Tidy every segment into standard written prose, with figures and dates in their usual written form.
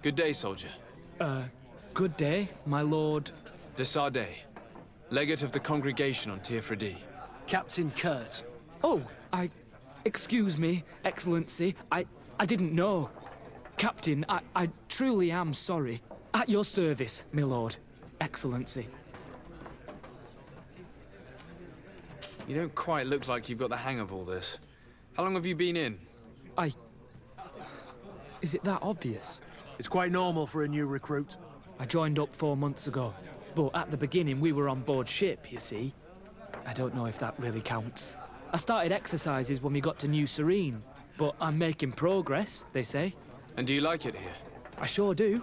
Good day, soldier. Good day, my lord. De Sardet, legate of the congregation on Teofredi. Captain Kurt. Oh, excuse me, Excellency. I didn't know. Captain, I truly am sorry. At your service, my lord. Excellency. You don't quite look like you've got the hang of all this. How long have you been in? Is it that obvious? It's quite normal for a new recruit. I joined up 4 months ago. But at the beginning, we were on board ship, you see. I don't know if that really counts. I started exercises when we got to New Serene. But I'm making progress, they say. And do you like it here? I sure do.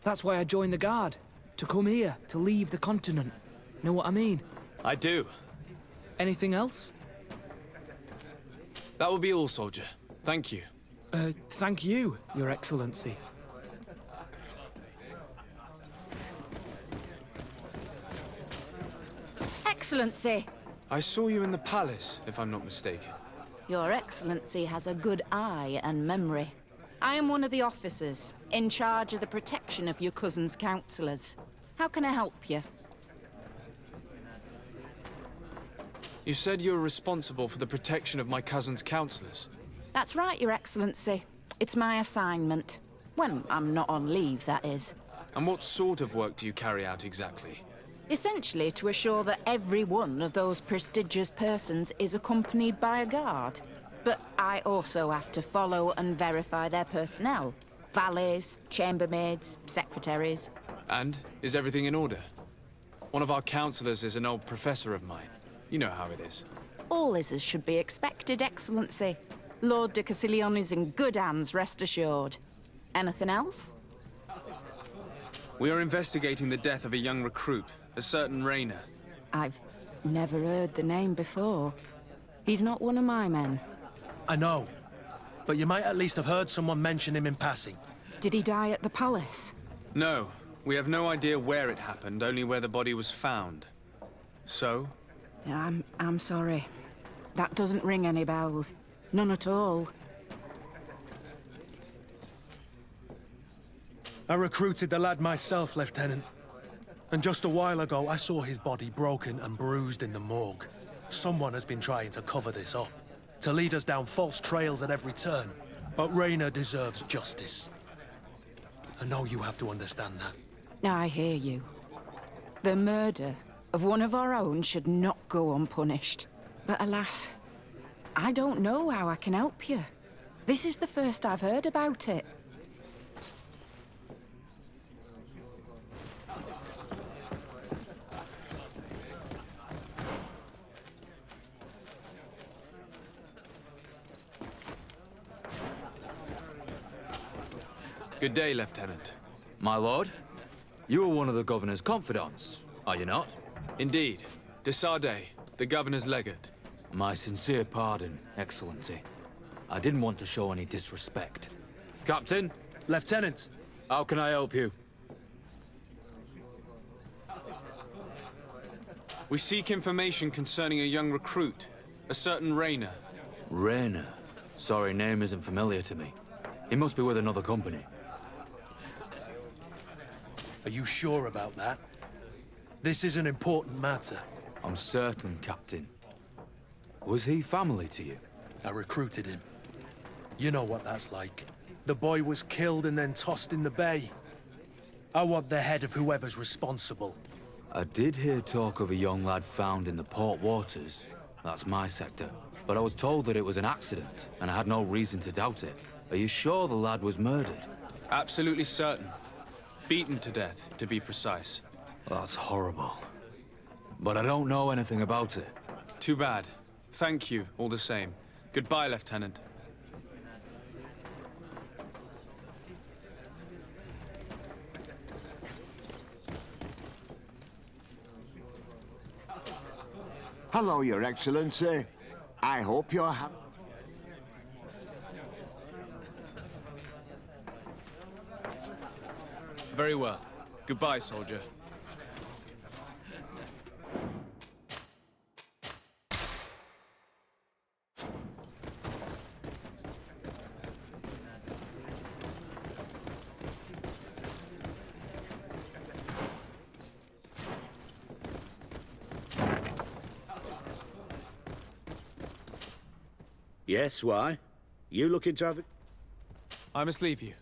That's why I joined the Guard. To come here, to leave the continent. Know what I mean? I do. Anything else? That will be all, soldier. Thank you. Thank you, Your Excellency. Excellency! I saw you in the palace, if I'm not mistaken. Your Excellency has a good eye and memory. I am one of the officers, in charge of the protection of your cousin's councillors. How can I help you? You said you were responsible for the protection of my cousin's councillors. That's right, Your Excellency. It's my assignment. When I'm not on leave, that is. And what sort of work do you carry out exactly? Essentially to assure that every one of those prestigious persons is accompanied by a guard. But I also have to follow and verify their personnel. Valets, chambermaids, secretaries. And is everything in order? One of our councillors is an old professor of mine. You know how it is. All is as should be expected, Excellency. Lord de Cassilion is in good hands, rest assured. Anything else? We are investigating the death of a young recruit, a certain Rayner. I've never heard the name before. He's not one of my men. I know. But you might at least have heard someone mention him in passing. Did he die at the palace? No, we have no idea where it happened, only where the body was found. So? I'm sorry. That doesn't ring any bells. None at all. I recruited the lad myself, Lieutenant. And just a while ago, I saw his body broken and bruised in the morgue. Someone has been trying to cover this up, to lead us down false trails at every turn. But Rayner deserves justice. I know you have to understand that. I hear you. The murder of one of our own should not go unpunished. But alas, I don't know how I can help you. This is the first I've heard about it. Good day, Lieutenant. My lord, you are one of the governor's confidants, are you not? Indeed. De Sardet, the governor's legate. My sincere pardon, Excellency. I didn't want to show any disrespect. Captain, Lieutenant! how can I help you? We seek information concerning a young recruit, a certain Rayner. Rayner? Sorry, name isn't familiar to me. He must be with another company. Are you sure about that? This is an important matter. I'm certain, Captain. Was he family to you? I recruited him. You know what that's like. The boy was killed and then tossed in the bay. I want the head of whoever's responsible. I did hear talk of a young lad found in the port waters. That's my sector. But I was told that it was an accident, and I had no reason to doubt it. Are you sure the lad was murdered? Absolutely certain. Beaten to death, to be precise. That's horrible. But I don't know anything about it. Too bad. Thank you, all the same. Goodbye, Lieutenant. Hello, Your Excellency. I hope you're happy. Very well. Goodbye, soldier. Yes, why? You looking to have it? I must leave you.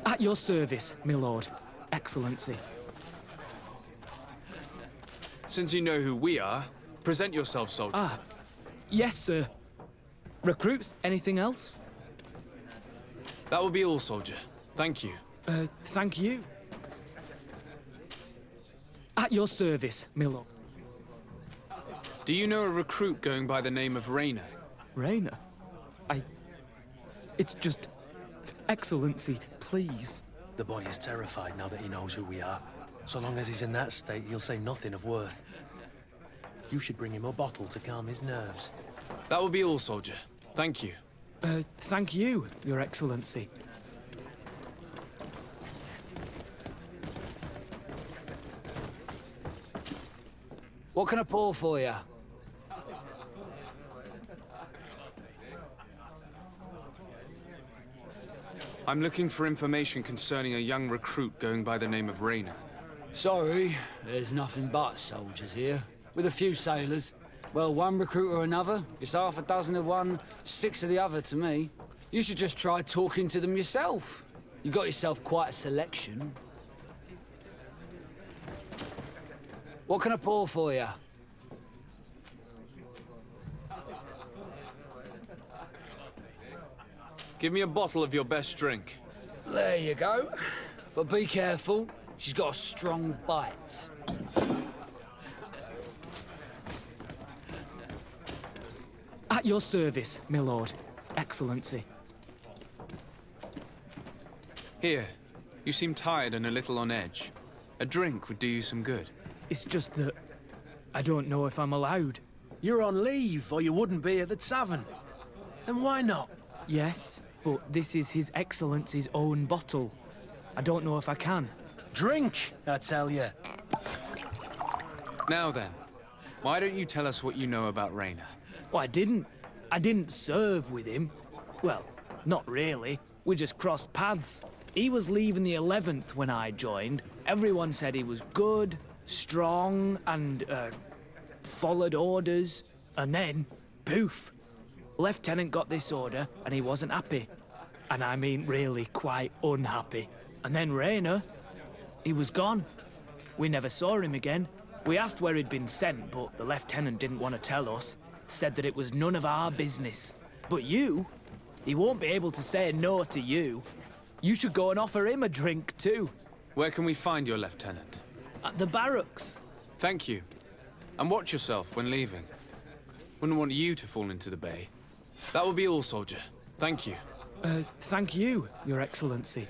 At your service, my lord. Excellency. Since you know who we are, present yourself, soldier. Yes, sir. Recruits, anything else? That will be all, soldier. Thank you. Thank you. At your service, my lord. Do you know a recruit going by the name of Rayner? Rayner? It's just... Excellency, please. The boy is terrified now that he knows who we are. So long as he's in that state, he'll say nothing of worth. You should bring him a bottle to calm his nerves. That will be all, soldier. Thank you. Thank you, Your Excellency. What can I pour for you? I'm looking for information concerning a young recruit going by the name of Rayner. Sorry, there's nothing but soldiers here. With a few sailors. Well, one recruit or another. It's half a dozen of one, 6 of the other to me. You should just try talking to them yourself. You got yourself quite a selection. What can I pour for you? Give me a bottle of your best drink. There you go. But be careful. She's got a strong bite. At your service, my lord. Excellency. Here. You seem tired and a little on edge. A drink would do you some good. It's just that... I don't know if I'm allowed. You're on leave, or you wouldn't be at the tavern. And why not? Yes, but this is His Excellency's own bottle. I don't know if I can. Drink, I tell you. Now then, why don't you tell us what you know about Rayner? Well, I didn't serve with him. Well, not really. We just crossed paths. He was leaving the 11th when I joined. Everyone said he was good, strong, and, followed orders. And then, poof. Lieutenant got this order, and he wasn't happy. And I mean really quite unhappy. And then Rayner, he was gone. We never saw him again. We asked where he'd been sent, but the lieutenant didn't want to tell us. Said that it was none of our business. But you, he won't be able to say no to you. You should go and offer him a drink too. Where can we find your lieutenant? At the barracks. Thank you. And watch yourself when leaving. Wouldn't want you to fall into the bay. That will be all, soldier. Thank you. Thank you, Your Excellency.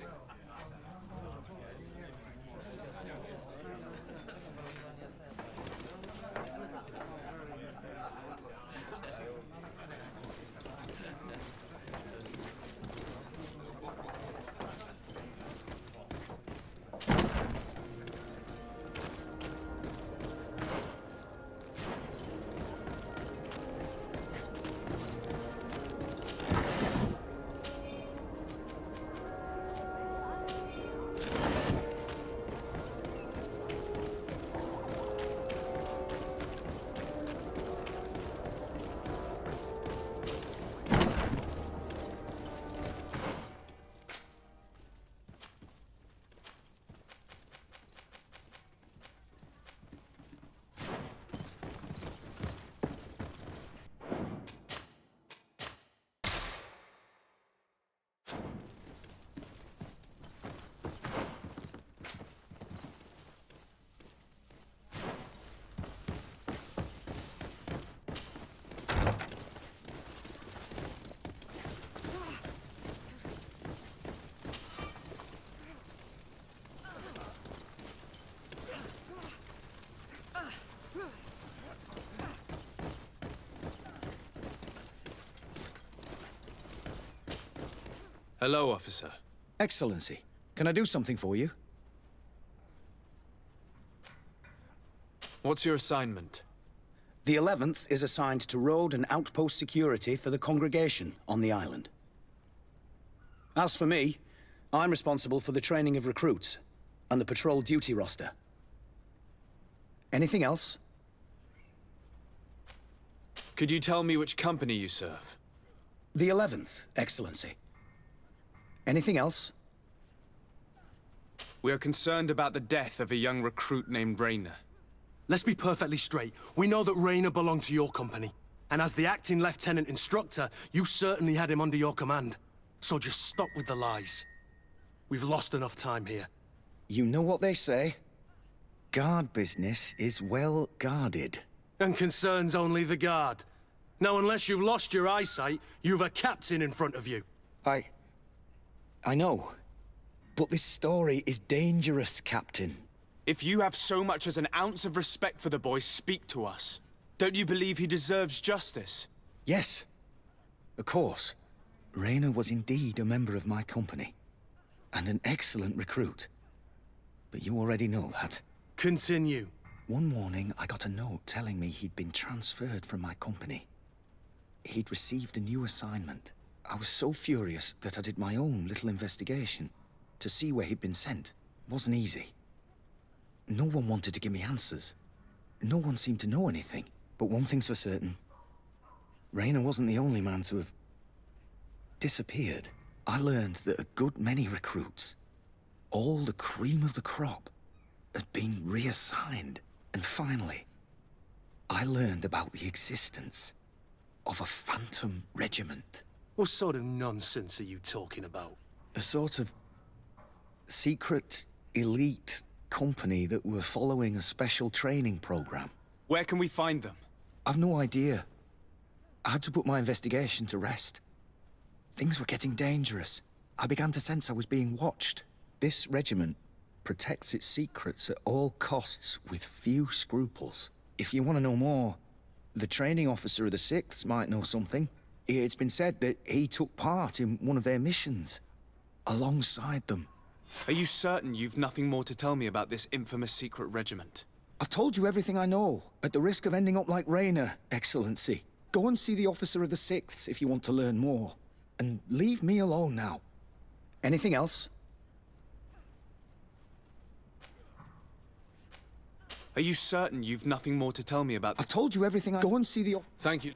Hello, officer. Excellency, can I do something for you? What's your assignment? The 11th is assigned to road and outpost security for the congregation on the island. As for me, I'm responsible for the training of recruits and the patrol duty roster. Anything else? Could you tell me which company you serve? The 11th, Excellency. Anything else? We are concerned about the death of a young recruit named Rayner. Let's be perfectly straight. We know that Rayner belonged to your company. And as the acting lieutenant instructor, you certainly had him under your command. So just stop with the lies. We've lost enough time here. You know what they say? Guard business is well guarded. And concerns only the guard. Now, unless you've lost your eyesight, you've a captain in front of you. I know. But this story is dangerous, Captain. If you have so much as an ounce of respect for the boy, speak to us. Don't you believe he deserves justice? Yes, of course. Rayner was indeed a member of my company. And an excellent recruit. But you already know that. Continue. One morning, I got a note telling me he'd been transferred from my company. He'd received a new assignment. I was so furious that I did my own little investigation to see where he'd been sent. It wasn't easy. No one wanted to give me answers. No one seemed to know anything. But one thing's for certain. Rayner wasn't the only man to have disappeared. I learned that a good many recruits, all the cream of the crop, had been reassigned. And finally, I learned about the existence of a phantom regiment. What sort of nonsense are you talking about? A sort of secret, elite company that were following a special training program. Where can we find them? I've no idea. I had to put my investigation to rest. Things were getting dangerous. I began to sense I was being watched. This regiment protects its secrets at all costs with few scruples. If you want to know more, the training officer of the 6th might know something. It's been said that he took part in one of their missions, alongside them. Are you certain you've nothing more to tell me about this infamous secret regiment? I've told you everything I know, at the risk of ending up like Rayner, Excellency. Go and see the officer of the 6th if you want to learn more. And leave me alone now. Anything else? Are you certain you've nothing more to tell me about I've told you everything I... Go and see the... Thank you.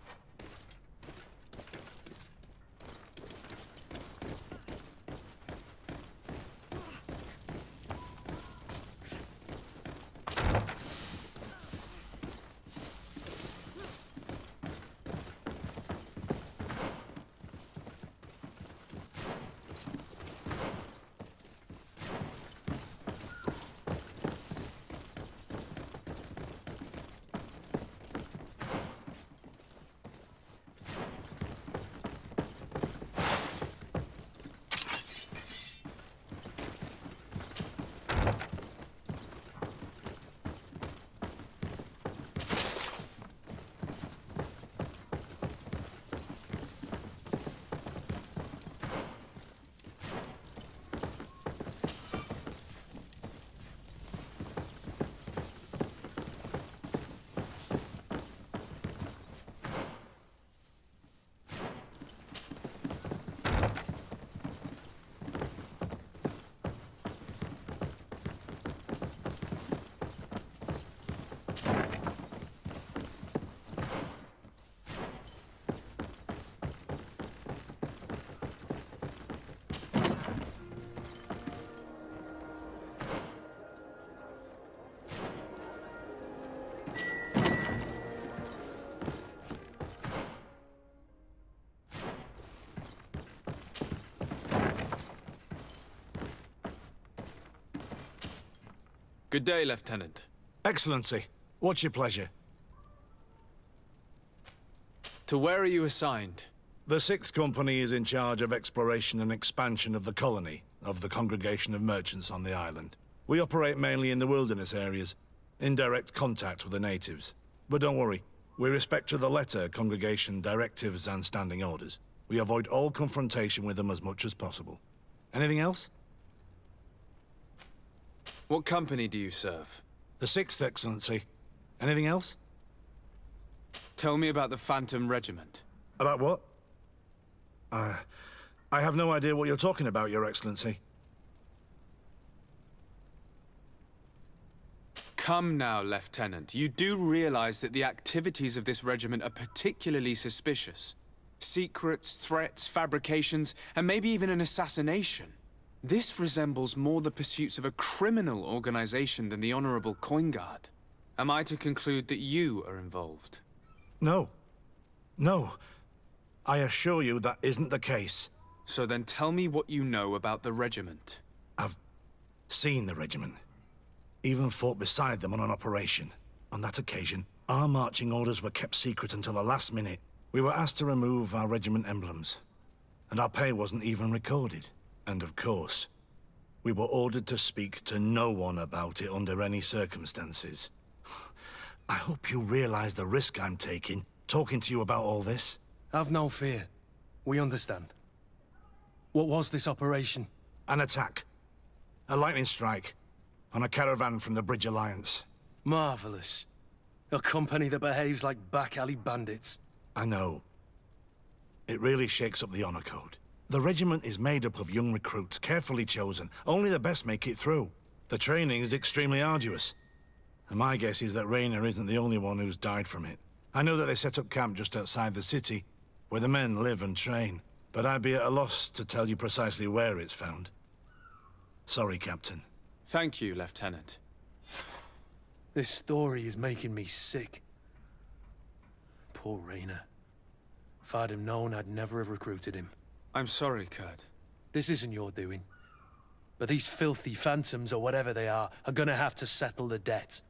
Good day, Lieutenant. Excellency, what's your pleasure? To where are you assigned? The 6th Company is in charge of exploration and expansion of the colony of the Congregation of Merchants on the island. We operate mainly in the wilderness areas, in direct contact with the natives. But don't worry, we respect to the letter Congregation directives and standing orders. We avoid all confrontation with them as much as possible. Anything else? What company do you serve? The 6th, Excellency. Anything else? Tell me about the Phantom Regiment. About what? I have no idea what you're talking about, Your Excellency. Come now, Lieutenant. You do realize that the activities of this regiment are particularly suspicious. Secrets, threats, fabrications, and maybe even an assassination. This resembles more the pursuits of a criminal organization than the Honorable Coin Guard. Am I to conclude that you are involved? No. No. I assure you that isn't the case. So then tell me what you know about the regiment. I've seen the regiment. Even fought beside them on an operation. On that occasion, our marching orders were kept secret until the last minute. We were asked to remove our regiment emblems. And our pay wasn't even recorded. And of course, we were ordered to speak to no one about it under any circumstances. I hope you realize the risk I'm taking, talking to you about all this. Have no fear. We understand. What was this operation? An attack. A lightning strike. On a caravan from the Bridge Alliance. Marvelous. A company that behaves like back-alley bandits. I know. It really shakes up the honor code. The regiment is made up of young recruits, carefully chosen. Only the best make it through. The training is extremely arduous. And my guess is that Raynor isn't the only one who's died from it. I know that they set up camp just outside the city, where the men live and train. But I'd be at a loss to tell you precisely where it's found. Sorry, Captain. Thank you, Lieutenant. This story is making me sick. Poor Raynor. If I'd have known, I'd never have recruited him. I'm sorry, Kurt. This isn't your doing. But these filthy phantoms, or whatever they are gonna have to settle the debt.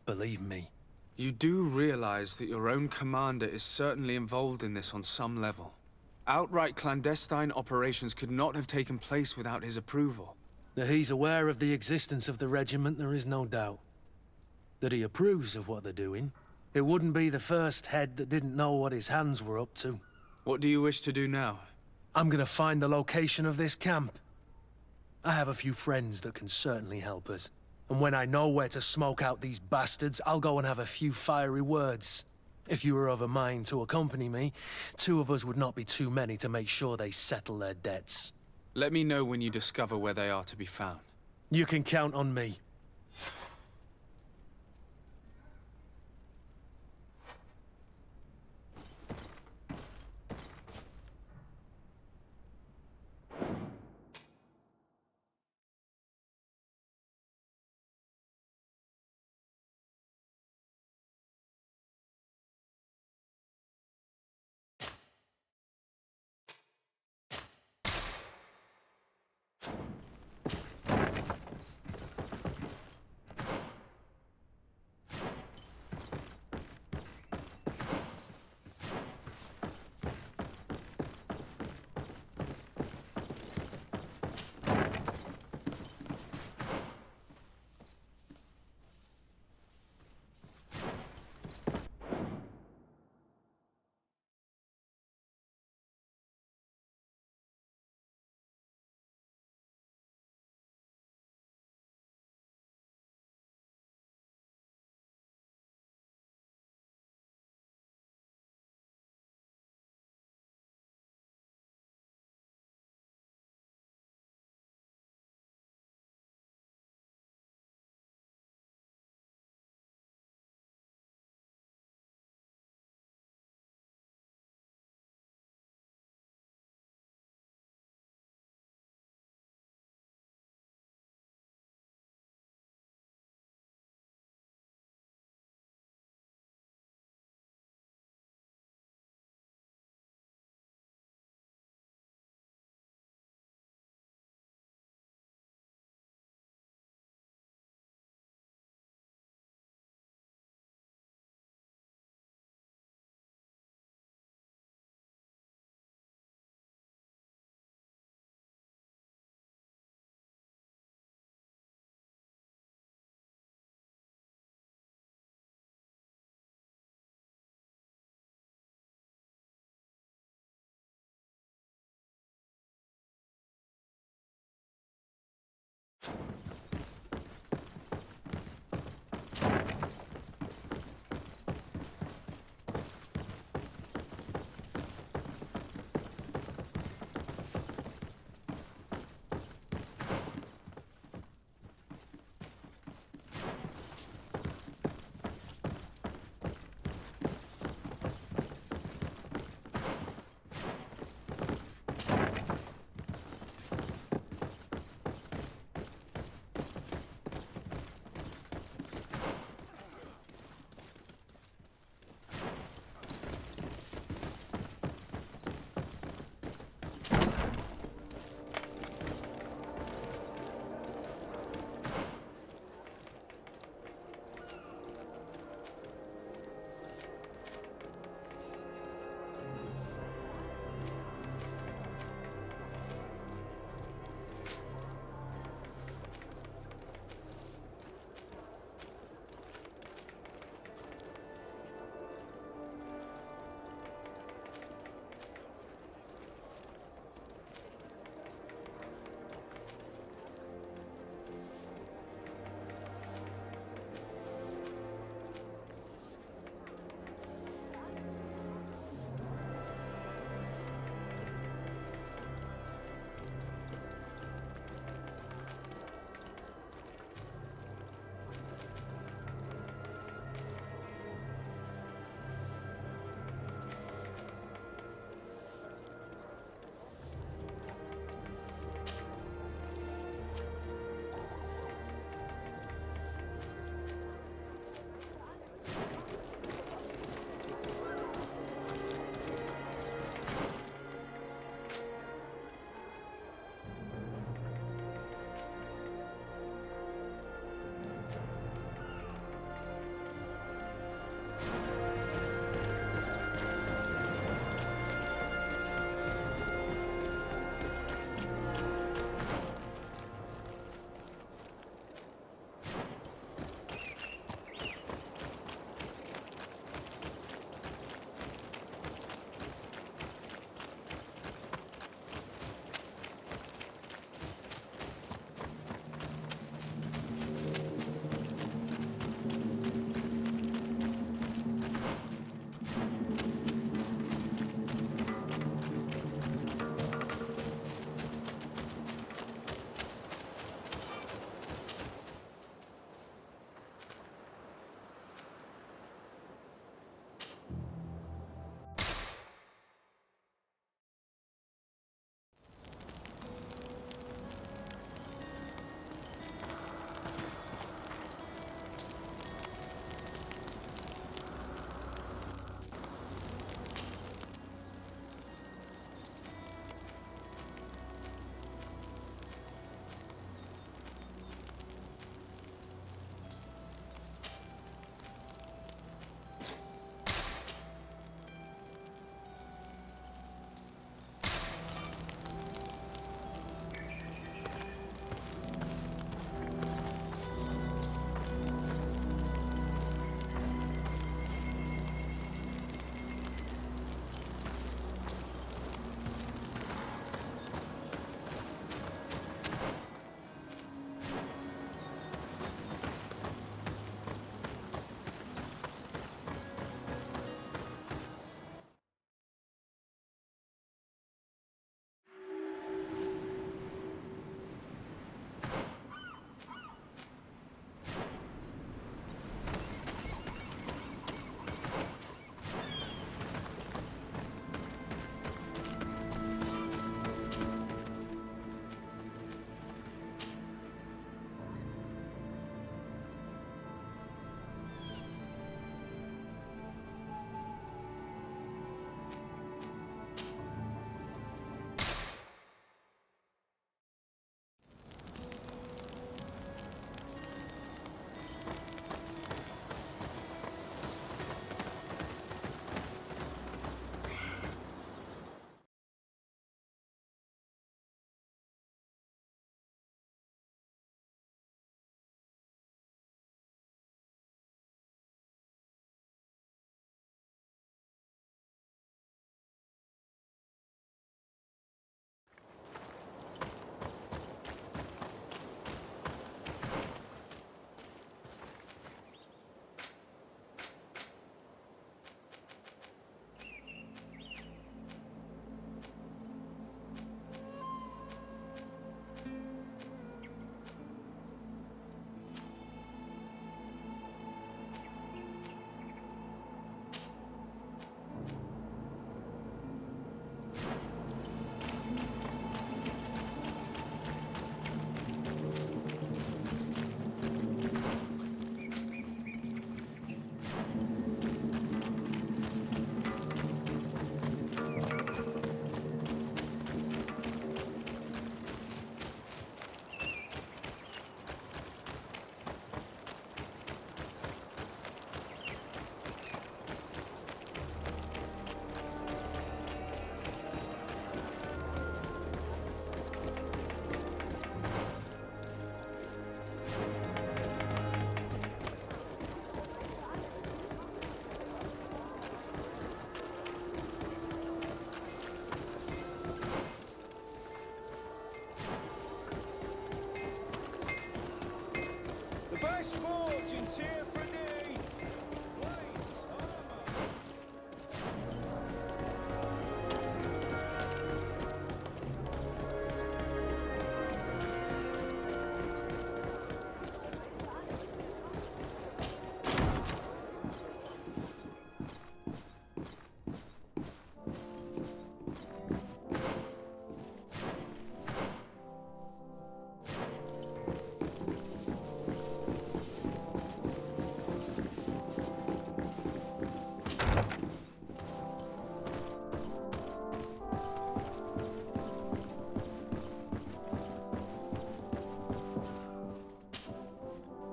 Believe me. You do realize that your own commander is certainly involved in this on some level. Outright clandestine operations could not have taken place without his approval. That he's aware of the existence of the regiment, there is no doubt. That he approves of what they're doing. It wouldn't be the first head that didn't know what his hands were up to. What do you wish to do now? I'm gonna find the location of this camp. I have a few friends that can certainly help us. And when I know where to smoke out these bastards, I'll go and have a few fiery words. If you were of a mind to accompany me, 2 of us would not be too many to make sure they settle their debts. Let me know when you discover where they are to be found. You can count on me.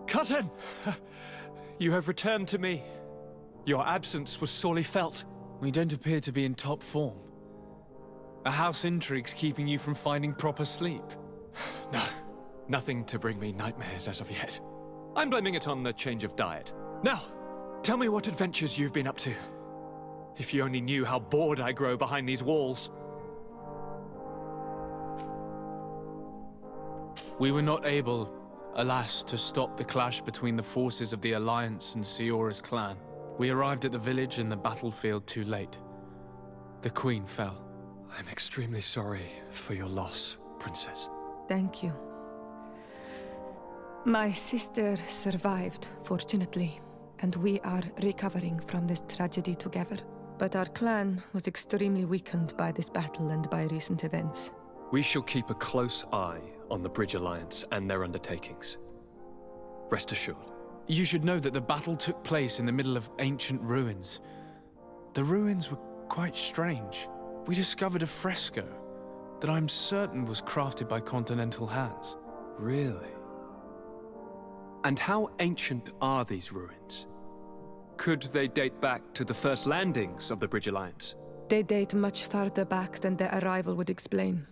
Cousin! You have returned to me. Your absence was sorely felt. We don't appear to be in top form. Are house intrigues keeping you from finding proper sleep? No, nothing to bring me nightmares as of yet. I'm blaming it on the change of diet. Now, tell me what adventures you've been up to. If you only knew how bored I grow behind these walls. We were not able, alas, to stop the clash between the forces of the Alliance and Siora's clan. We arrived at the village and the battlefield too late. The Queen fell. I'm extremely sorry for your loss, Princess. Thank you. My sister survived, fortunately, and we are recovering from this tragedy together. But our clan was extremely weakened by this battle and by recent events. We shall keep a close eye on the Bridge Alliance and their undertakings. Rest assured. You should know that the battle took place in the middle of ancient ruins. The ruins were quite strange. We discovered a fresco that I'm certain was crafted by continental hands. Really? And how ancient are these ruins? Could they date back to the first landings of the Bridge Alliance? They date much farther back than their arrival would explain.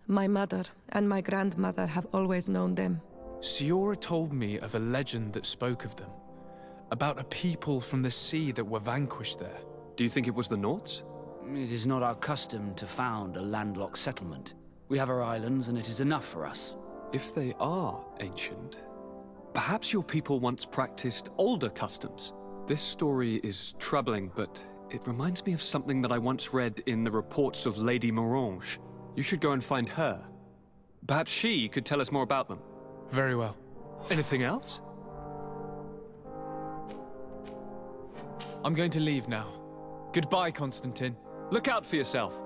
My mother and my grandmother have always known them. Siora told me of a legend that spoke of them, about a people from the sea that were vanquished there. Do you think it was the Nords? It is not our custom to found a landlocked settlement. We have our islands, and it is enough for us. If they are ancient, perhaps your people once practiced older customs. This story is troubling, but it reminds me of something that I once read in the reports of Lady Morange. You should go and find her. Perhaps she could tell us more about them. Very well. Anything else? I'm going to leave now. Goodbye, Constantine. Look out for yourself.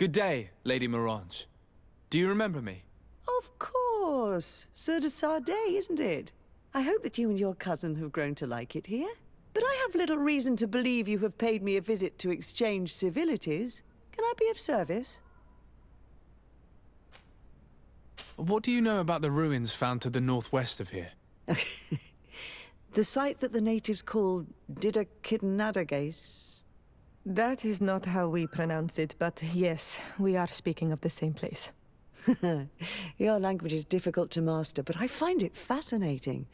Good day, Lady Morange. Do you remember me? Of course. Sir de Sardet, isn't it? I hope that you and your cousin have grown to like it here. But I have little reason to believe you have paid me a visit to exchange civilities. Can I be of service? What do you know about the ruins found to the northwest of here? The site that the natives call Didakidnadagase. That is not how we pronounce it, but yes, we are speaking of the same place. Your language is difficult to master, but I find it fascinating.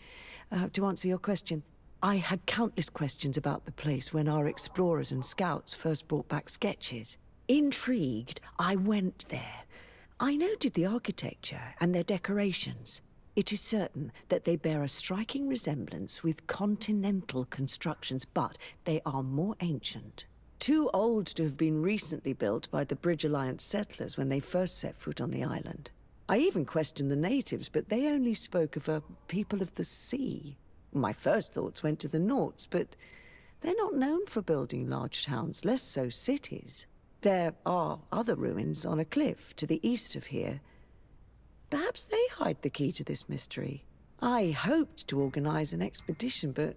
To answer your question, I had countless questions about the place when our explorers and scouts first brought back sketches. Intrigued, I went there. I noted the architecture and their decorations. It is certain that they bear a striking resemblance with continental constructions, but they are more ancient. Too old to have been recently built by the Bridge Alliance settlers when they first set foot on the island. I even questioned the natives, but they only spoke of a people of the sea. My first thoughts went to the Nauts, but they're not known for building large towns, less so cities. There are other ruins on a cliff to the east of here. Perhaps they hide the key to this mystery. I hoped to organize an expedition, but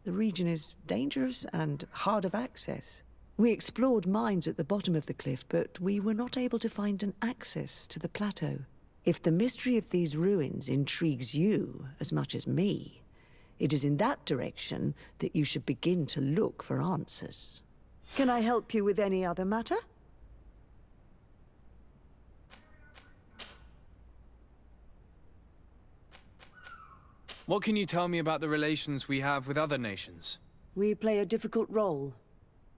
the region is dangerous and hard of access. We explored mines at the bottom of the cliff, but we were not able to find an access to the plateau. If the mystery of these ruins intrigues you as much as me, it is in that direction that you should begin to look for answers. Can I help you with any other matter? What can you tell me about the relations we have with other nations? We play a difficult role,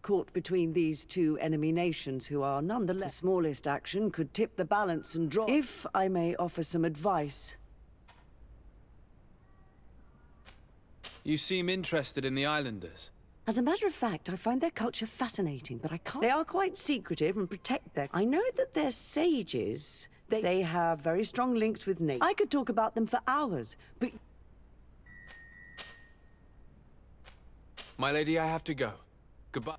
caught between these two enemy nations who are nonetheless. The smallest action could tip the balance and draw. If I may offer some advice. You seem interested in the islanders. As a matter of fact, I find their culture fascinating, but I can't. They are quite secretive and protect their. I know that they're sages. They have very strong links with nature. I could talk about them for hours, but. My lady, I have to go. Goodbye.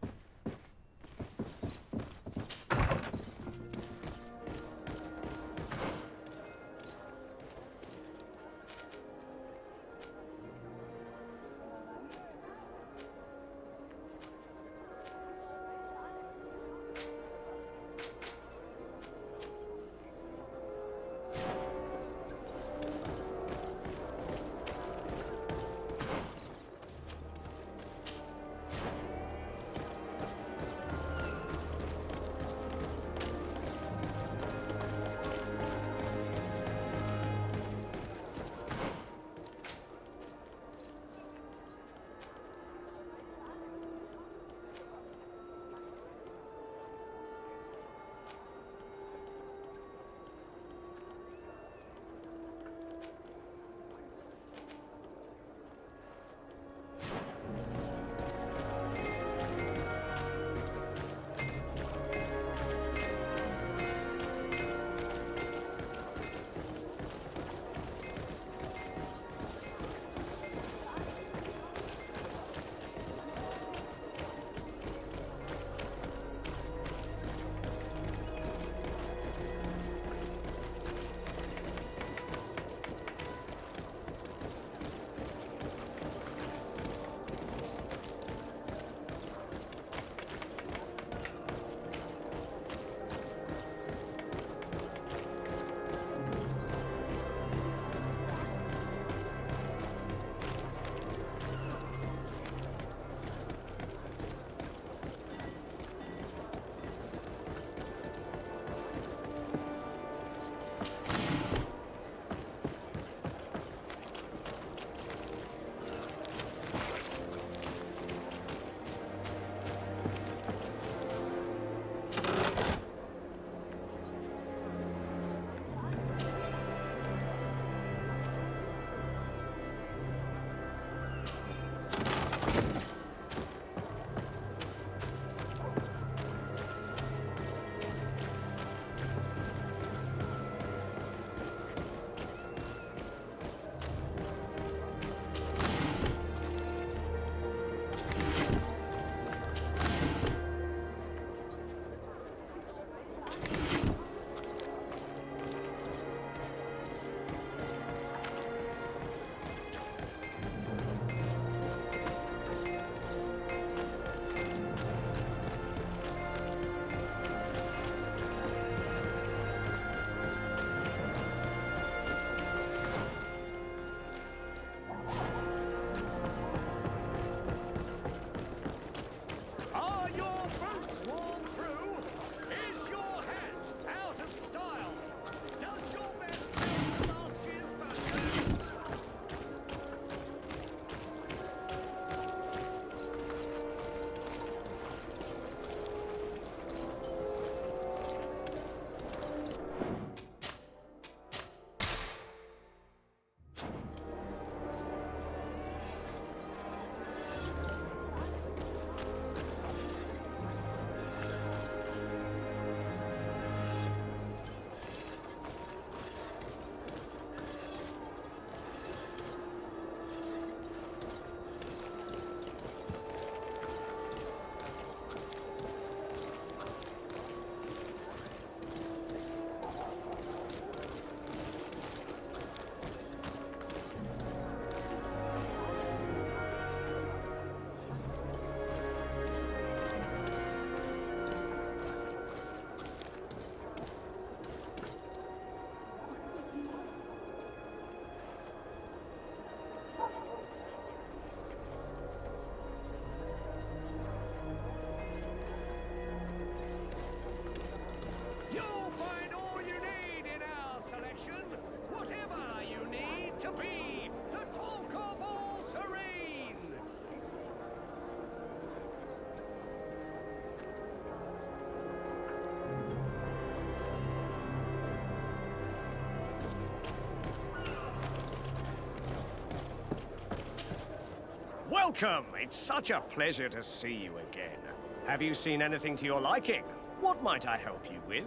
Welcome! It's such a pleasure to see you again. Have you seen anything to your liking? What might I help you with?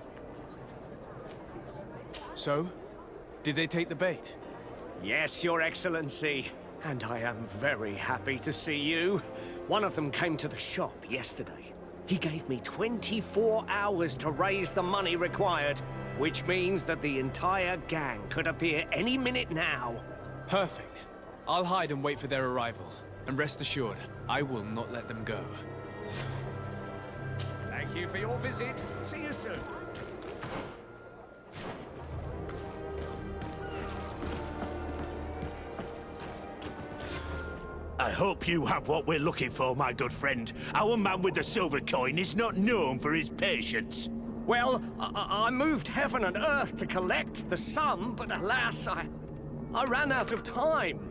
So? Did they take the bait? Yes, Your Excellency. And I am very happy to see you. One of them came to the shop yesterday. He gave me 24 hours to raise the money required, which means that the entire gang could appear any minute now. Perfect. I'll hide and wait for their arrival. And rest assured, I will not let them go. Thank you for your visit. See you soon. I hope you have what we're looking for, my good friend. Our man with the silver coin is not known for his patience. Well, I moved heaven and earth to collect the sum, but alas, I ran out of time.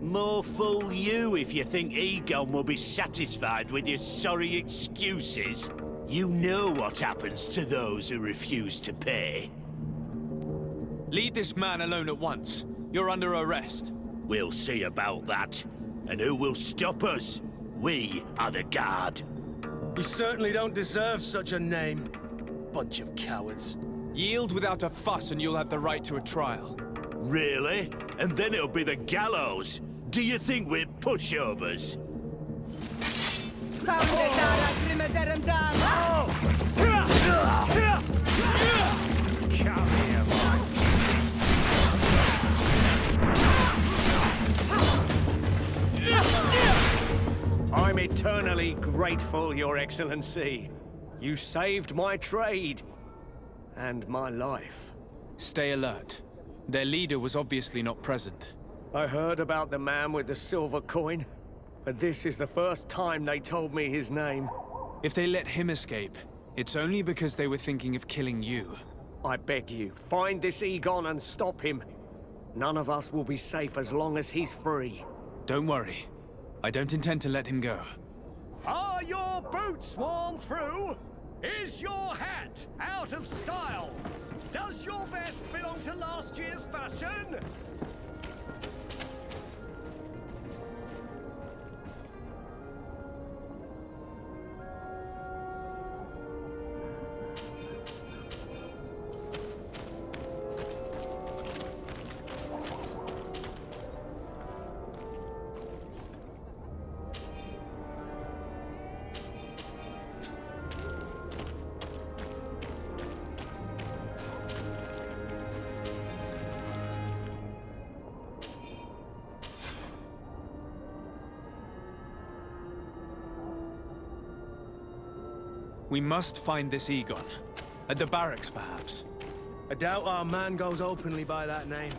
More fool you if you think Egon will be satisfied with your sorry excuses. You know what happens to those who refuse to pay. Leave this man alone at once. You're under arrest. We'll see about that. And who will stop us? We are the guard. You certainly don't deserve such a name. Bunch of cowards. Yield without a fuss and you'll have the right to a trial. Really? And then it'll be the gallows. Do you think we're pushovers? Come here, my I'm eternally grateful, Your Excellency. You saved my trade and my life. Stay alert. Their leader was obviously not present. I heard about the man with the silver coin, but this is the first time they told me his name. If they let him escape, it's only because they were thinking of killing you. I beg you, find this Egon and stop him. None of us will be safe as long as he's free. Don't worry. I don't intend to let him go. Are your boots worn through? Is your hat out of style? Does your vest belong to last year's fashion? We must find this Egon. At the barracks, perhaps. I doubt our man goes openly by that name.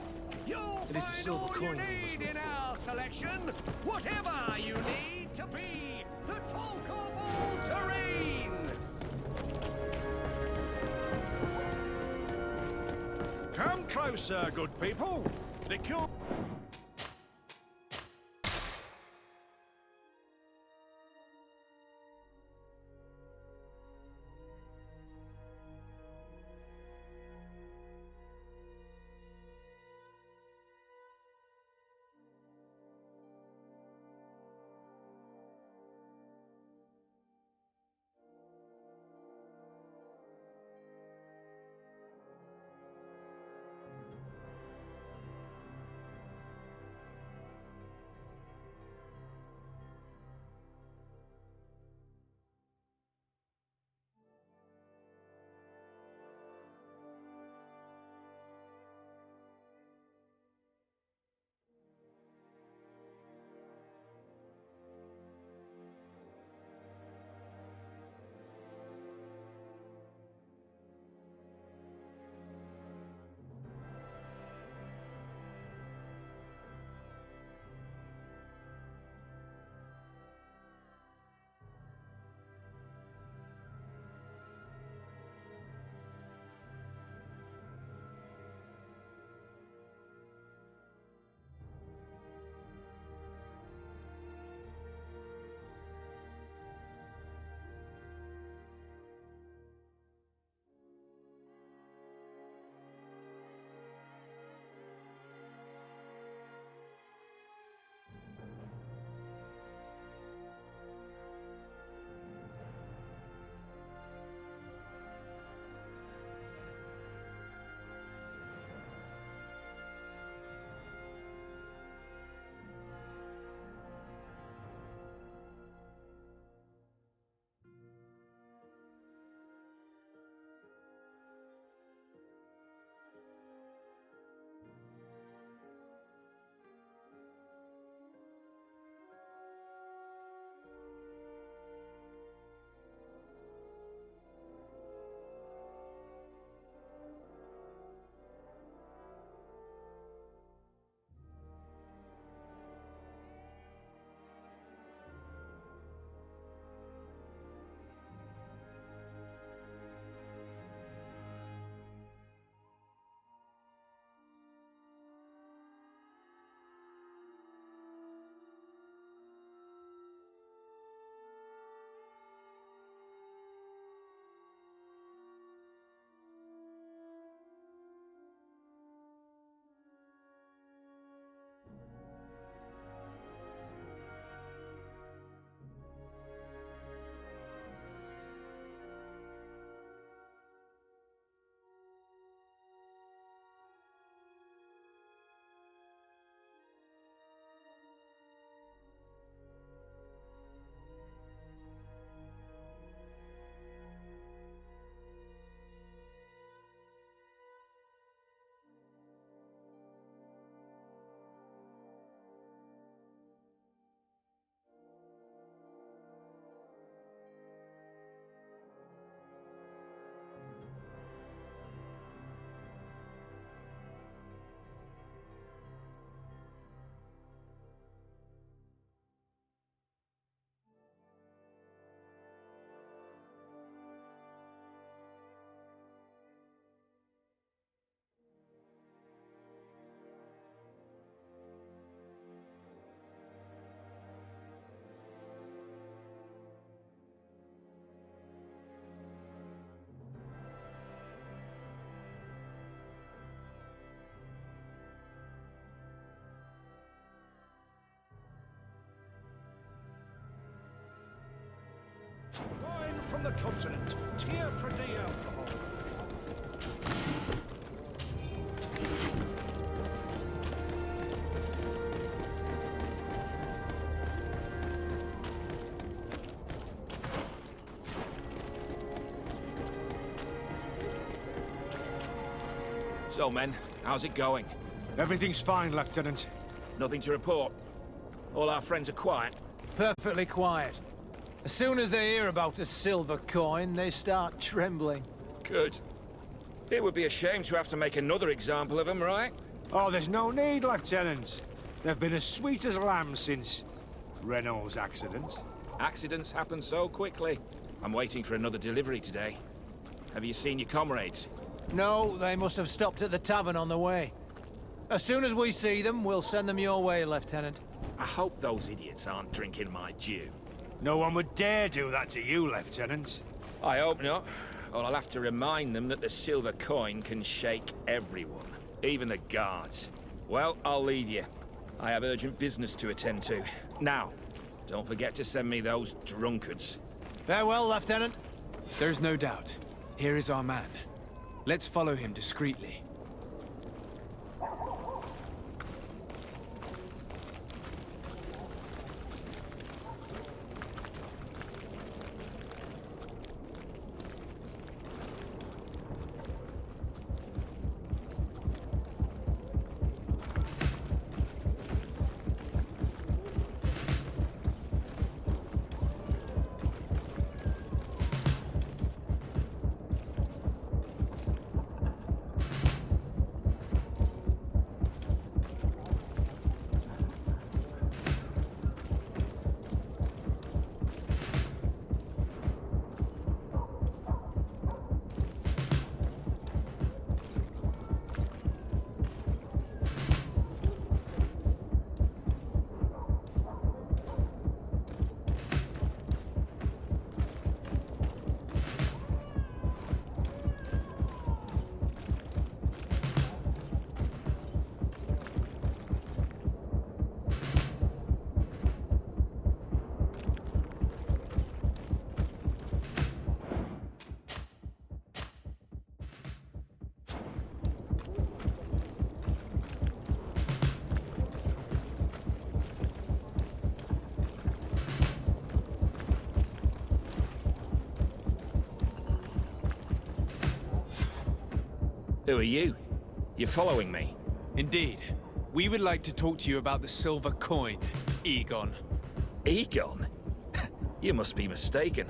You'll It is the find silver all coin you we must need look in for. our selection. Whatever you need to be the talk of all Serene. Come closer, good people. The cure... from the continent. Tier per day alcohol. So, men, how's it going? Everything's fine, Lieutenant. Nothing to report? All our friends are quiet? Perfectly quiet. As soon as they hear about a silver coin, they start trembling. Good. It would be a shame to have to make another example of them, right? Oh, there's no need, Lieutenant. They've been as sweet as lambs since Renault's accident. Accidents happen so quickly. I'm waiting for another delivery today. Have you seen your comrades? No, they must have stopped at the tavern on the way. As soon as we see them, we'll send them your way, Lieutenant. I hope those idiots aren't drinking my dew. No one would dare do that to you, Lieutenant. I hope not. Or I'll have to remind them that the silver coin can shake everyone, even the guards. Well, I'll leave you. I have urgent business to attend to. Now, don't forget to send me those drunkards. Farewell, Lieutenant. There's no doubt. Here is our man. Let's follow him discreetly. Who are you? You're following me? Indeed. We would like to talk to you about the silver coin, Egon. Egon? You must be mistaken.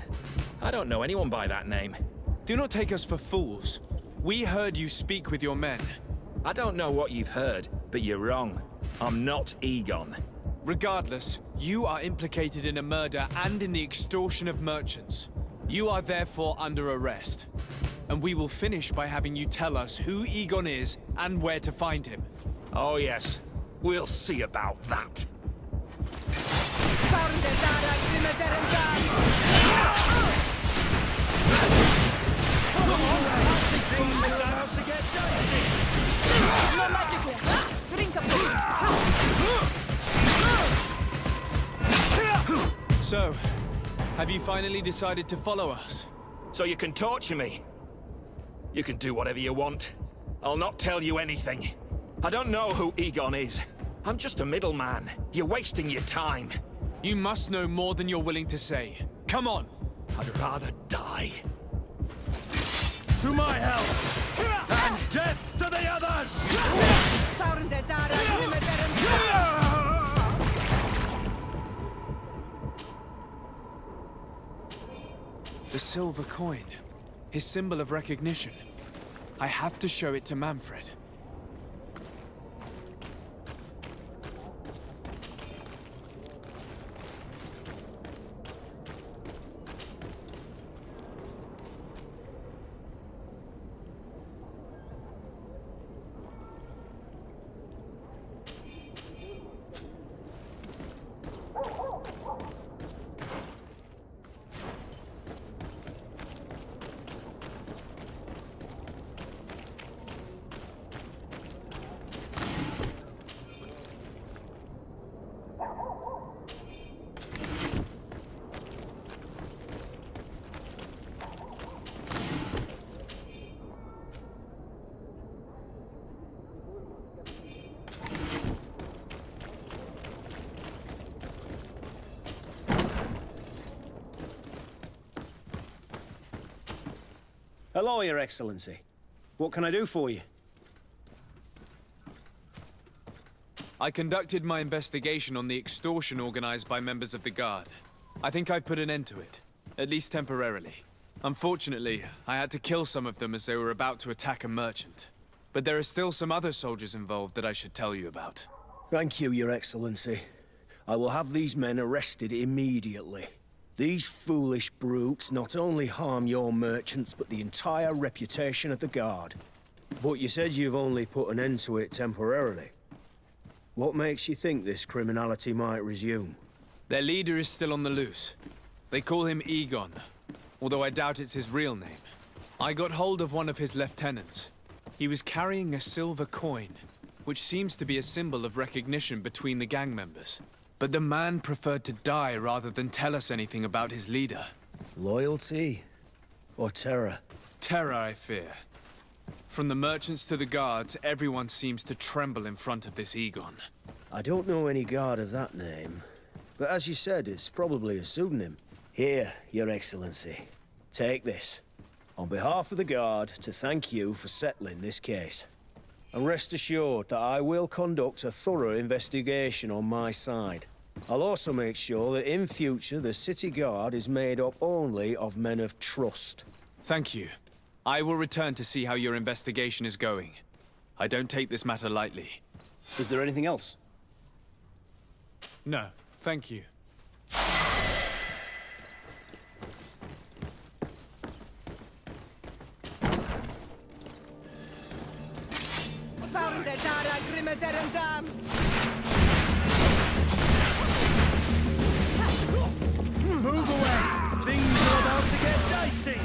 I don't know anyone by that name. Do not take us for fools. We heard you speak with your men. I don't know what you've heard, but you're wrong. I'm not Egon. Regardless, you are implicated in a murder and in the extortion of merchants. You are therefore under arrest. And we will finish by having you tell us who Egon is and where to find him. Oh yes, we'll see about that. No magic here. Drink up. So, have you finally decided to follow us? So you can torture me? You can do whatever you want. I'll not tell you anything. I don't know who Egon is. I'm just a middleman. You're wasting your time. You must know more than you're willing to say. Come on! I'd rather die. To my help! And death to the others! The silver coin. His symbol of recognition. I have to show it to Manfred. Hello, Your Excellency. What can I do for you? I conducted my investigation on the extortion organized by members of the Guard. I think I've put an end to it, at least temporarily. Unfortunately, I had to kill some of them as they were about to attack a merchant. But there are still some other soldiers involved that I should tell you about. Thank you, Your Excellency. I will have these men arrested immediately. These foolish brutes not only harm your merchants, but the entire reputation of the Guard. But you said you've only put an end to it temporarily. What makes you think this criminality might resume? Their leader is still on the loose. They call him Egon, although I doubt it's his real name. I got hold of one of his lieutenants. He was carrying a silver coin, which seems to be a symbol of recognition between the gang members. But the man preferred to die rather than tell us anything about his leader. Loyalty? Or terror? Terror, I fear. From the merchants to the guards, everyone seems to tremble in front of this Egon. I don't know any guard of that name. But as you said, it's probably a pseudonym. Here, Your Excellency. Take this. On behalf of the Guard, to thank you for settling this case. And rest assured that I will conduct a thorough investigation on my side. I'll also make sure that in future the City Guard is made up only of men of trust. Thank you. I will return to see how your investigation is going. I don't take this matter lightly. Is there anything else? No, thank you. Move away! Things are about to get dicey!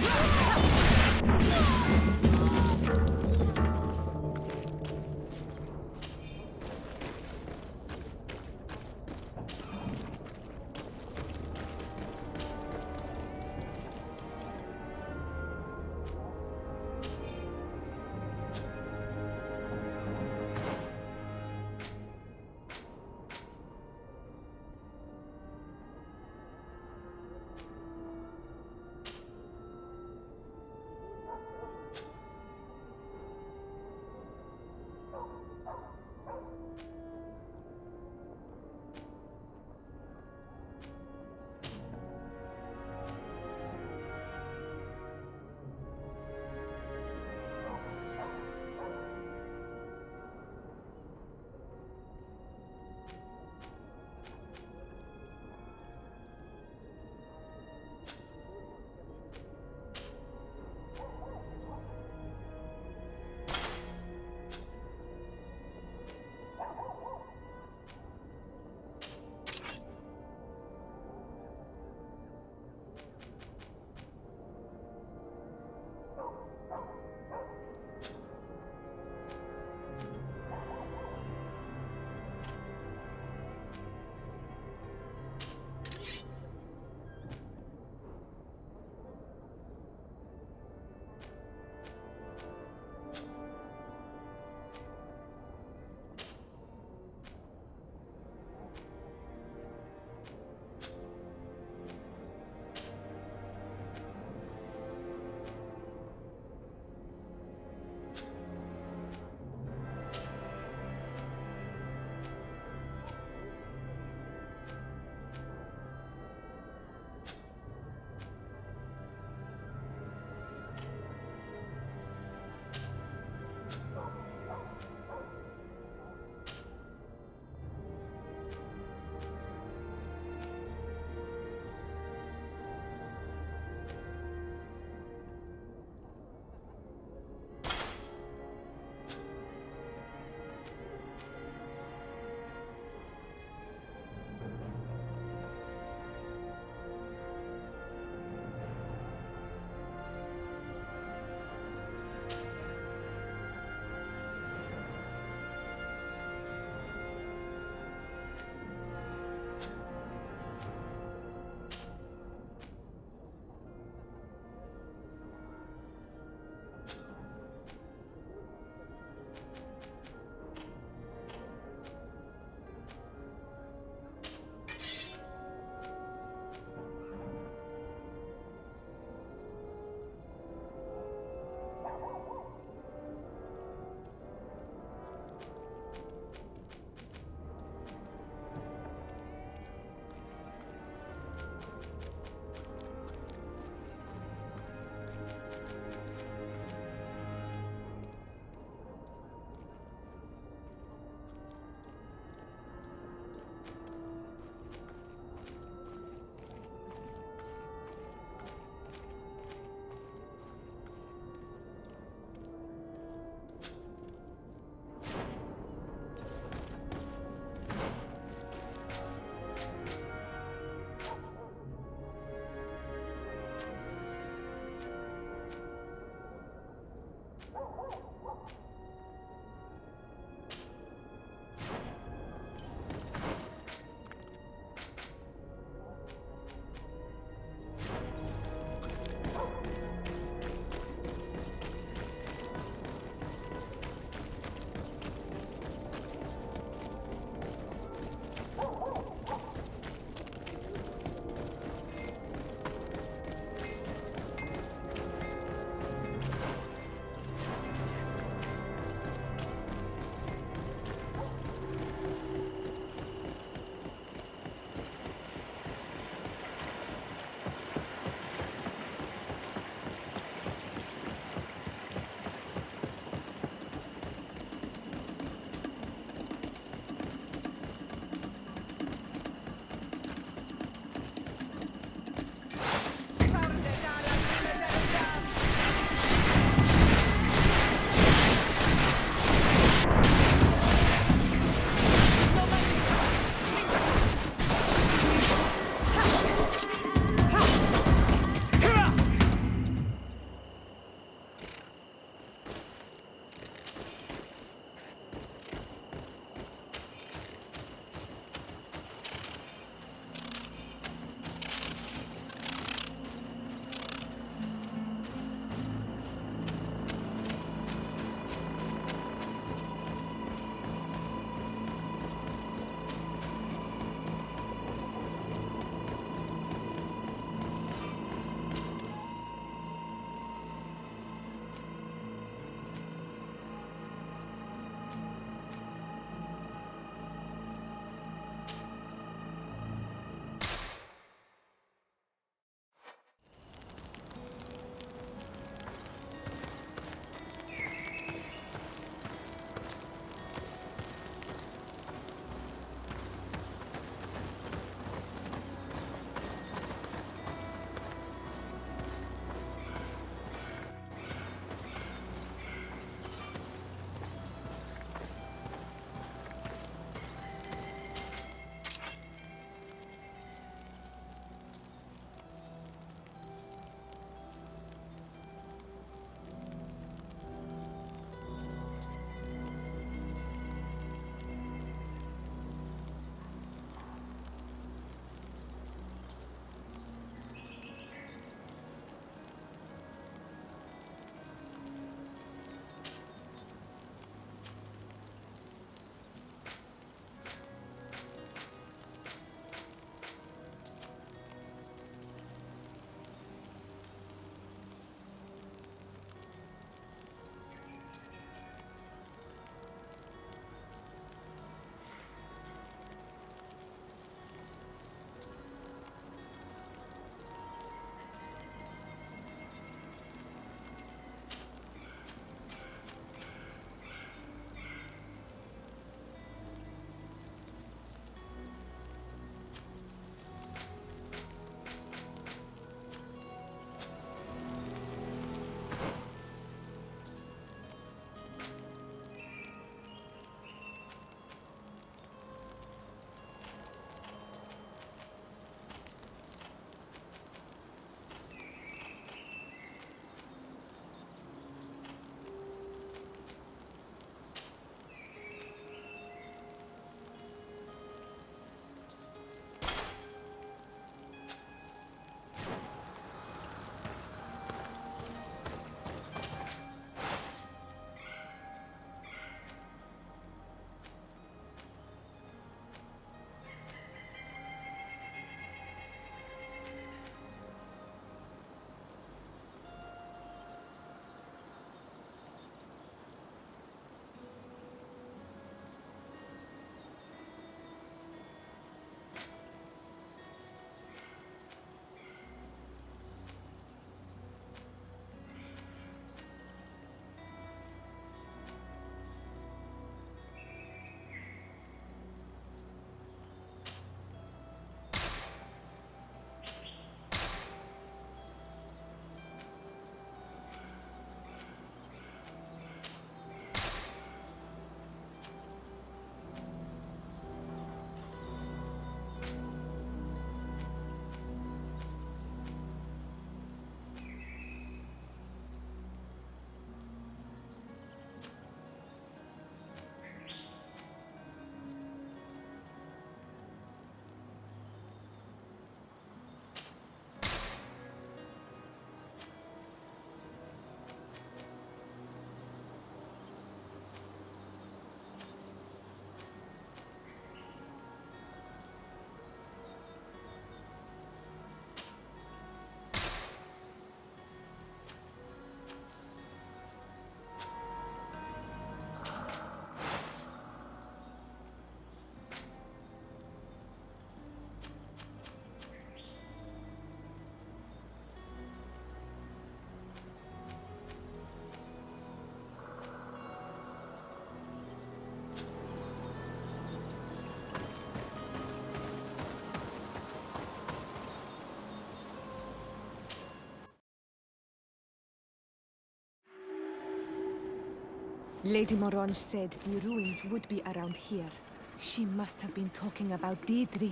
Lady Morange said the ruins would be around here. She must have been talking about Deirdre.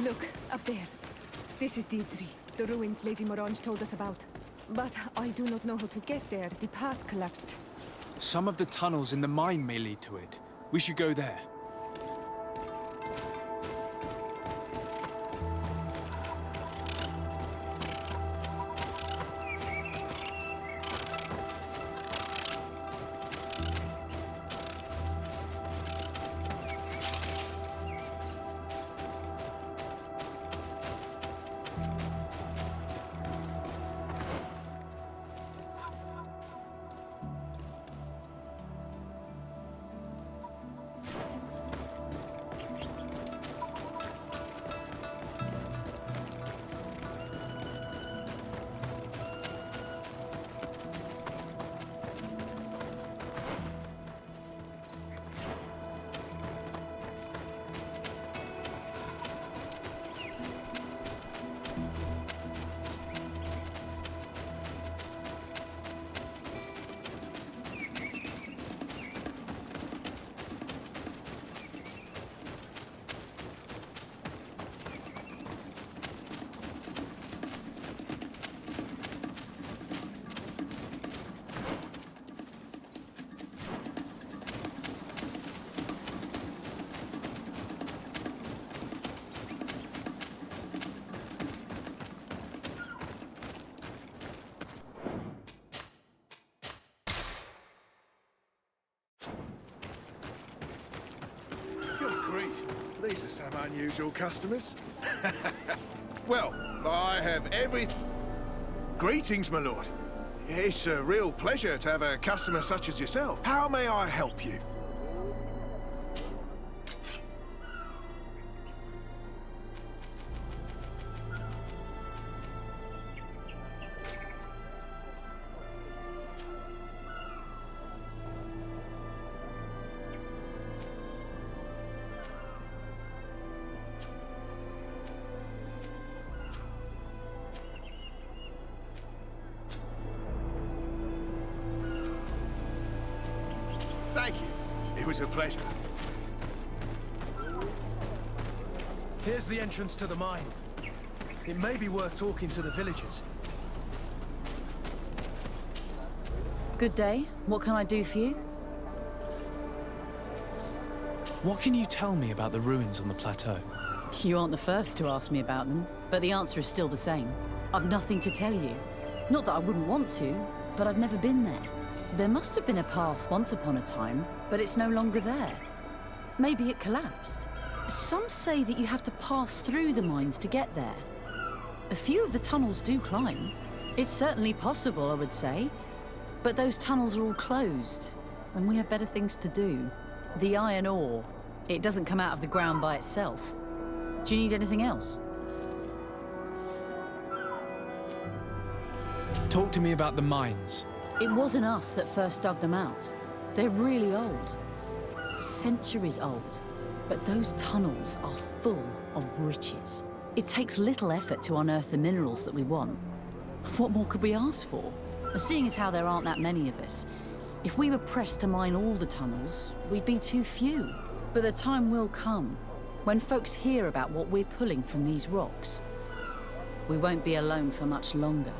Look, up there. This is Deirdre, the ruins Lady Morange told us about. But I do not know how to get there. The path collapsed. Some of the tunnels in the mine may lead to it. We should go there. These are some unusual customers. Well, I have every... Greetings, my lord. It's a real pleasure to have a customer such as yourself. How may I help you? Thank you. It was a pleasure. Here's the entrance to the mine. It may be worth talking to the villagers. Good day. What can I do for you? What can you tell me about the ruins on the plateau? You aren't the first to ask me about them, but the answer is still the same. I've nothing to tell you. Not that I wouldn't want to, but I've never been there. There must have been a path once upon a time, but it's no longer there. Maybe it collapsed. Some say that you have to pass through the mines to get there. A few of the tunnels do climb. It's certainly possible, I would say. But those tunnels are all closed, and we have better things to do. The iron ore, it doesn't come out of the ground by itself. Do you need anything else? Talk to me about the mines. It wasn't us that first dug them out. They're really old. Centuries old. But those tunnels are full of riches. It takes little effort to unearth the minerals that we want. What more could we ask for? Seeing as how there aren't that many of us, if we were pressed to mine all the tunnels, we'd be too few. But the time will come when folks hear about what we're pulling from these rocks. We won't be alone for much longer.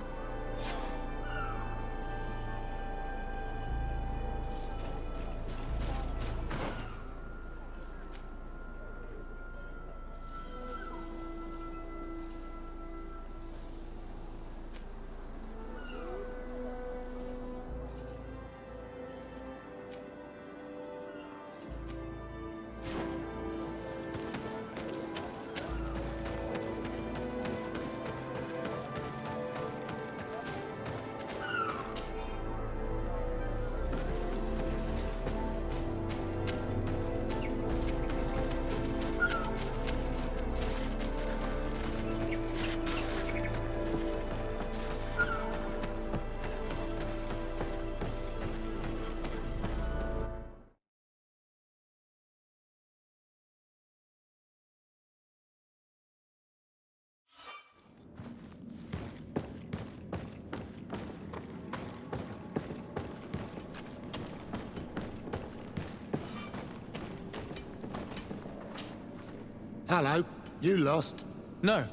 Hello. You lost? No.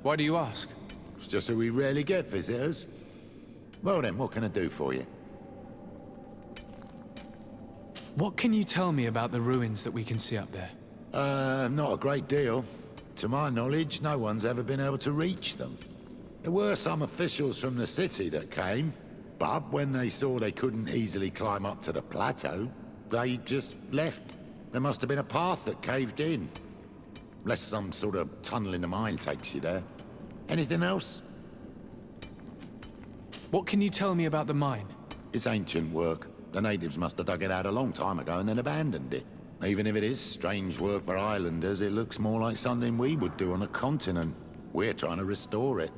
Why do you ask? It's just that we rarely get visitors. Well then, what can I do for you? What can you tell me about the ruins that we can see up there? Not a great deal. To my knowledge, no one's ever been able to reach them. There were some officials from the city that came, but when they saw they couldn't easily climb up to the plateau, they just left. There must have been a path that caved in. Unless some sort of tunnel in the mine takes you there. Anything else? What can you tell me about the mine? It's ancient work. The natives must have dug it out a long time ago and then abandoned it. Even if it is strange work for islanders, it looks more like something we would do on a continent. We're trying to restore it.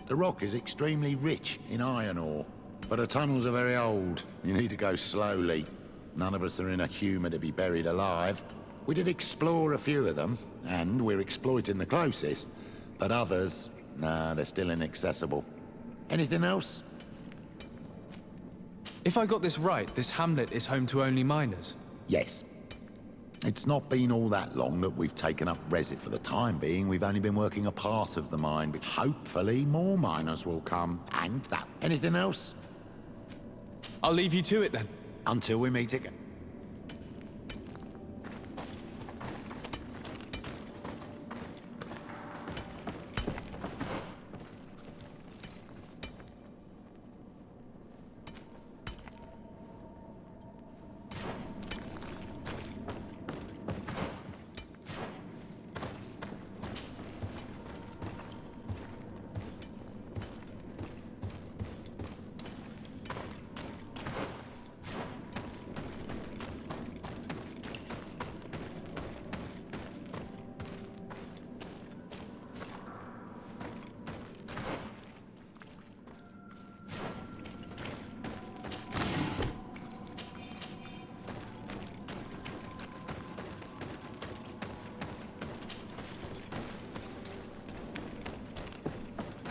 The rock is extremely rich in iron ore, but the tunnels are very old. You need to go slowly. None of us are in a humour to be buried alive. We did explore a few of them, and we're exploiting the closest. But others, nah, they're still inaccessible. Anything else? If I got this right, this hamlet is home to only miners? Yes. It's not been all that long that we've taken up Resit for the time being. We've only been working a part of the mine, but hopefully more miners will come, and that. Anything else? I'll leave you to it then. Until we meet again.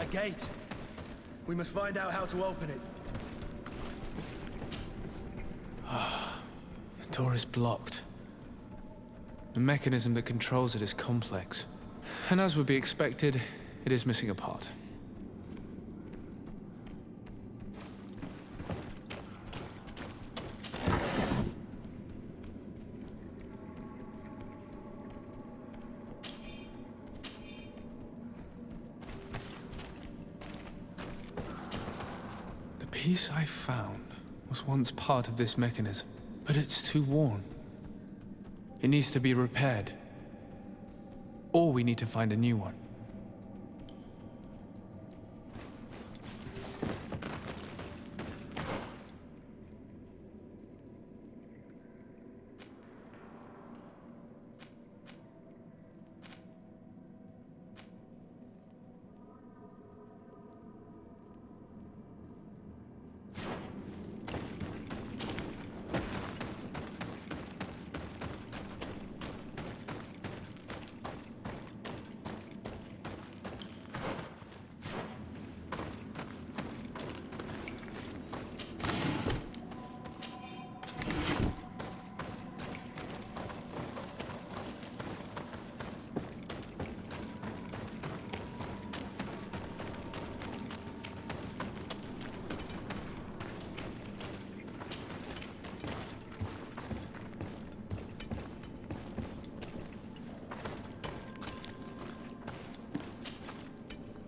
Gate. We must find out how to open it. The door is blocked. The mechanism that controls it is complex. And as would be expected, it is missing a part. The piece I found was once part of this mechanism, but it's too worn. It needs to be repaired. Or we need to find a new one.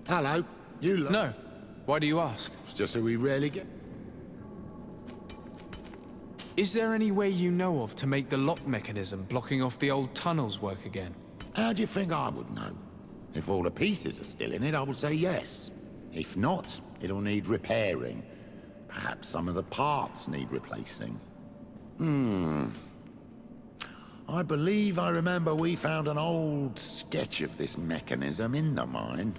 Hello. You look. No. Why do you ask? It's just that we rarely get. Is there any way you know of to make the lock mechanism blocking off the old tunnels work again? How do you think I would know? If all the pieces are still in it, I would say yes. If not, it'll need repairing. Perhaps some of the parts need replacing. I believe I remember we found an old sketch of this mechanism in the mine.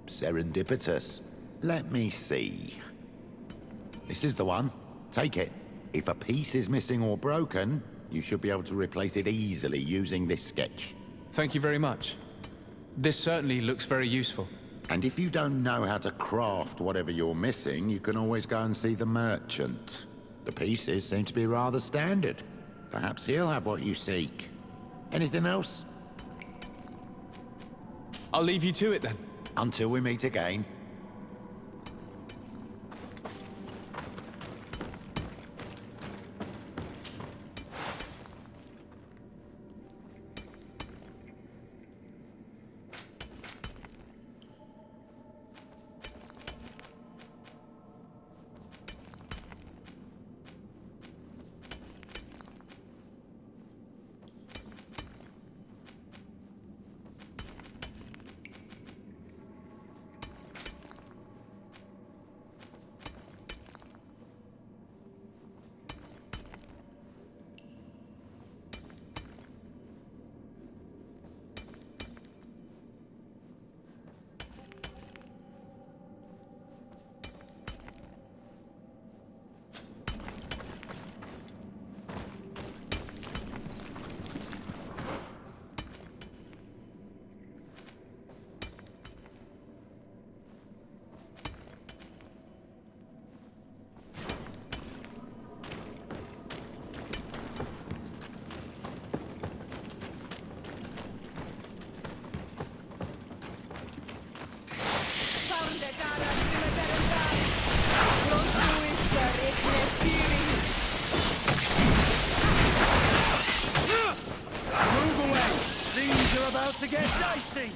Serendipitous. Let me see. This is the one. Take it. If a piece is missing or broken, you should be able to replace it easily using this sketch. Thank you very much. This certainly looks very useful. And if you don't know how to craft whatever you're missing, you can always go and see the merchant. The pieces seem to be rather standard. Perhaps he'll have what you seek. Anything else? I'll leave you to it then. Until we meet again. To get dicey!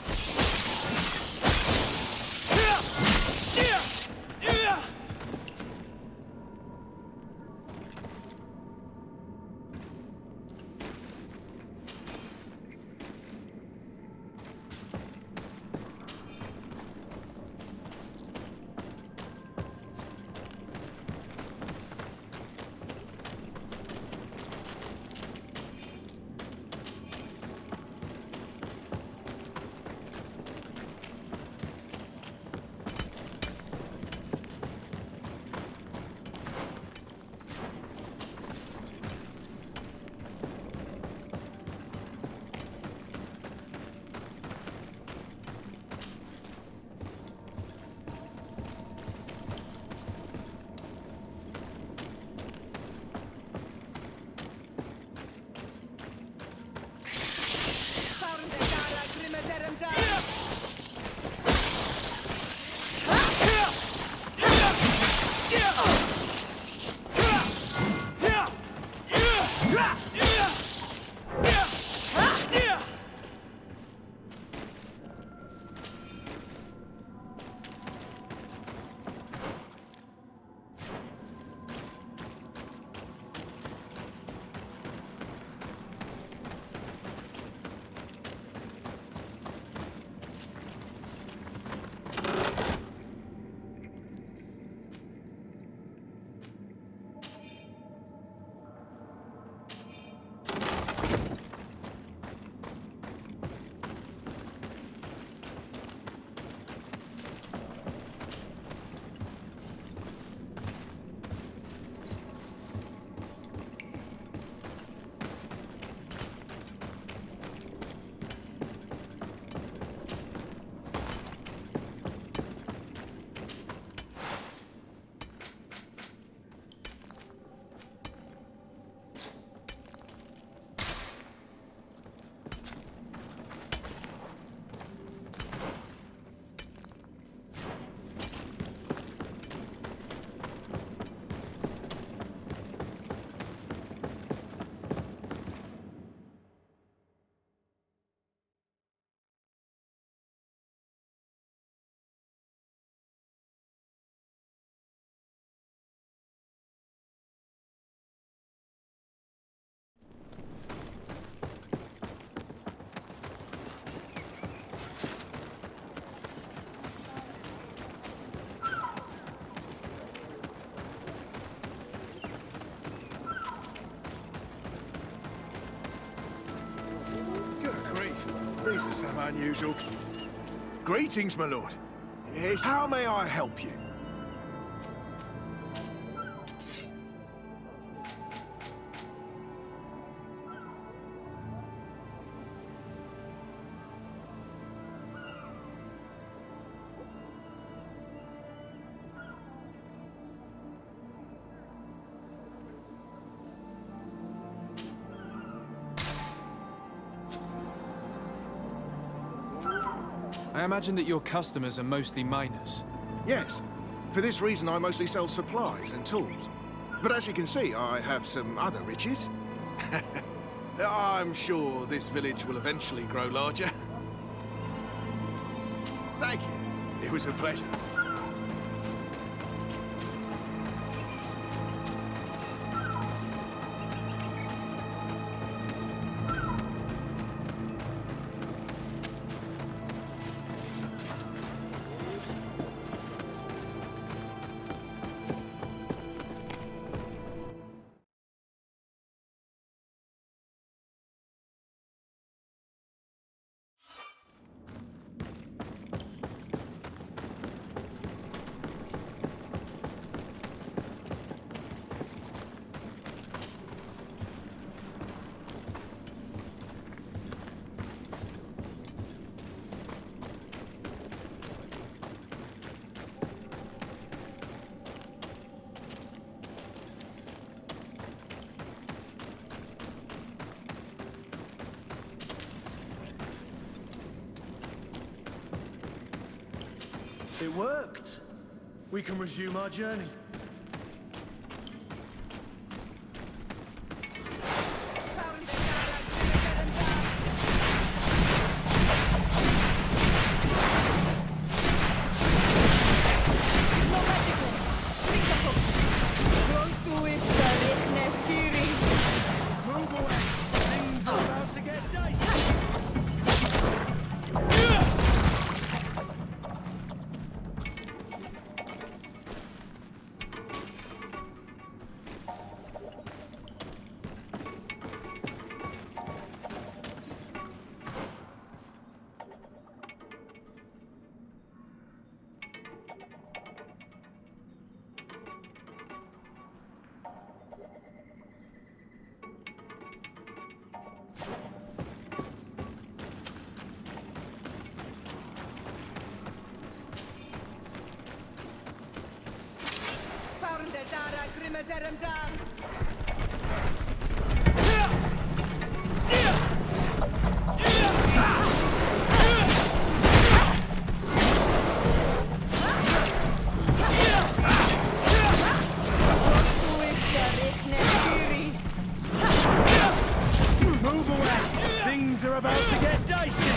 These are some unusual... Greetings, my lord. How may I help you? I imagine that your customers are mostly miners. Yes. For this reason, I mostly sell supplies and tools. But as you can see, I have some other riches. I'm sure this village will eventually grow larger. Thank you. It was a pleasure. It worked. We can resume our journey. Move away. Things are about to get dicey. Move away! Things are about to get dicey!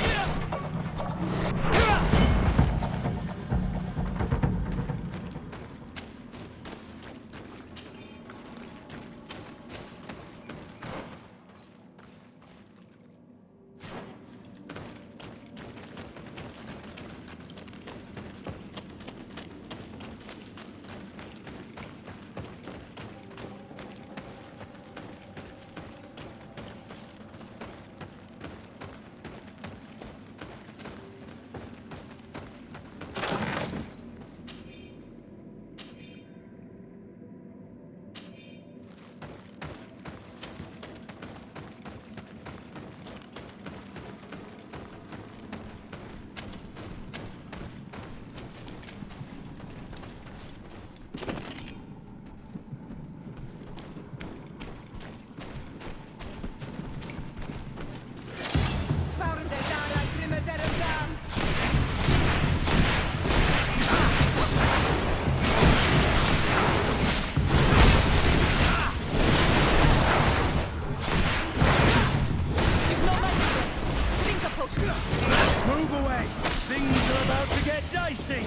Move away! Things are about to get dicey!